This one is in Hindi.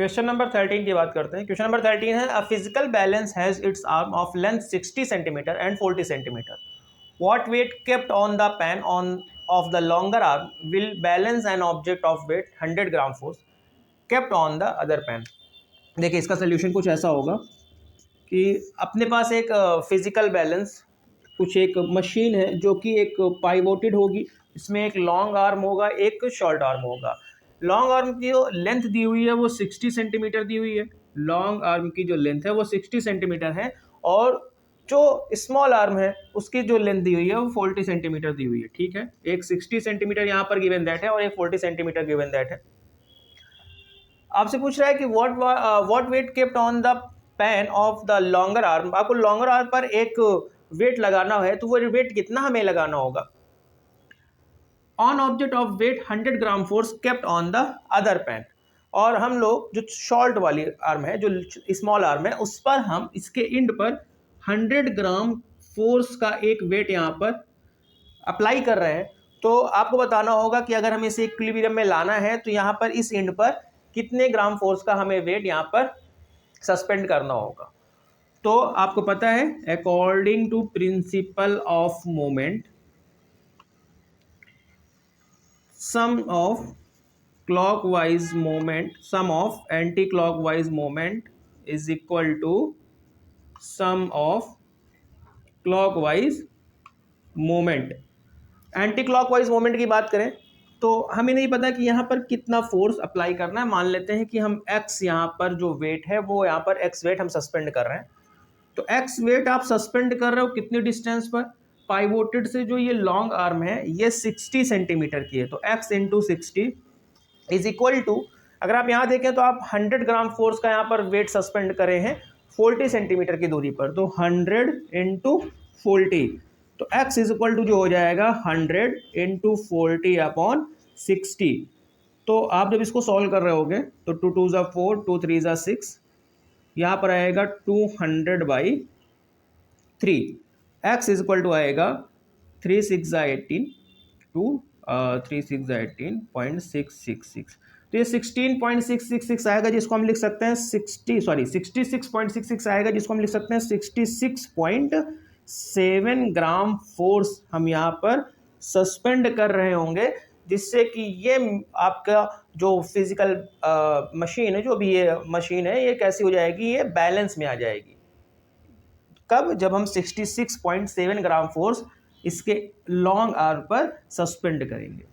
क्वेश्चन नंबर 13 की बात करते हैं। क्वेश्चन नंबर 13 है a physical balance has its arm of length 60 centimetre and 40 centimetre. What weight kept on the pan on of the longer arm will balance an object of weight 100 gram force kept on the other pan. देखिए इसका सोल्यूशन कुछ ऐसा होगा कि अपने पास एक फिजिकल बैलेंस कुछ एक मशीन है जो कि एक पाइवोटेड होगी, इसमें एक लॉन्ग आर्म होगा, एक शॉर्ट आर्म होगा। लॉन्ग आर्म की जो लेंथ दी हुई है वो 60 सेंटीमीटर दी हुई है, लॉन्ग आर्म की जो लेंथ है वो 60 सेंटीमीटर है, और जो स्मॉल आर्म है उसकी जो लेंथ दी हुई है वो 40 सेंटीमीटर दी हुई है। ठीक है, एक 60 सेंटीमीटर यहाँ पर गिवन दैट है और एक 40 सेंटीमीटर गिवन दैट है। आपसे पूछ रहा है कि what weight kept on the pan of the longer arm. आपको लॉन्गर आर्म पर एक वेट लगाना है, तो वो वेट कितना हमें लगाना होगा। On object of weight 100 gram force kept on the other pan. और हम लोग जो शॉर्ट वाली आर्म है, जो स्मॉल आर्म है, उस पर हम इसके इंड पर 100 ग्राम फोर्स का एक वेट यहाँ पर अप्लाई कर रहे हैं। तो आपको बताना होगा कि अगर हमें इसे इक्विलिब्रियम में लाना है तो यहाँ पर इस इंड पर कितने ग्राम फोर्स का हमें वेट यहाँ पर सस्पेंड करना होगा। तो आपको पता है according to principle of moment sum of clockwise moment sum of anticlockwise moment is equal to sum of clockwise moment. Anticlockwise moment की बात करें तो हमें नहीं पता कि यहाँ पर कितना फोर्स अप्लाई करना है। मान लेते हैं कि हम एक्स यहाँ पर जो वेट है वो यहाँ पर एक्स वेट हम सस्पेंड कर रहे हैं। तो एक्स वेट आप सस्पेंड कर रहे हो कितनी डिस्टेंस पर, पाइवोटेड से जो ये लॉन्ग आर्म है ये 60 सेंटीमीटर की है, तो x into 60 is equal to, अगर आप यहाँ देखें तो आप 100 ग्राम फोर्स का यहाँ पर वेट सस्पेंड करे हैं 40 सेंटीमीटर की दूरी पर, तो 100 इंटू 40, तो x इज इक्वल टू जो हो जाएगा 100 इंटू 40 अपॉन 60। तो आप जब इसको सॉल्व कर रहे होगे तो 2 2 ज़ा 4, 2 3 ज़ा 6, यहाँ पर आएगा 200/3। x इज इक्वल टू आएगा 3 6 ज़ा 18 टू 3 6 ज़ा 18.666। तो ये 16.666 आएगा जिसको हम लिख सकते हैं 66.66 आएगा जिसको हम लिख सकते हैं 66.7 ग्राम फोर्स हम यहाँ पर सस्पेंड कर रहे होंगे, जिससे कि ये आपका जो फिजिकल मशीन है, जो भी ये मशीन है, ये कैसी हो जाएगी, ये बैलेंस में आ जाएगी। कब, जब हम 66.7 ग्राम फोर्स इसके लॉन्ग आर्म पर सस्पेंड करेंगे।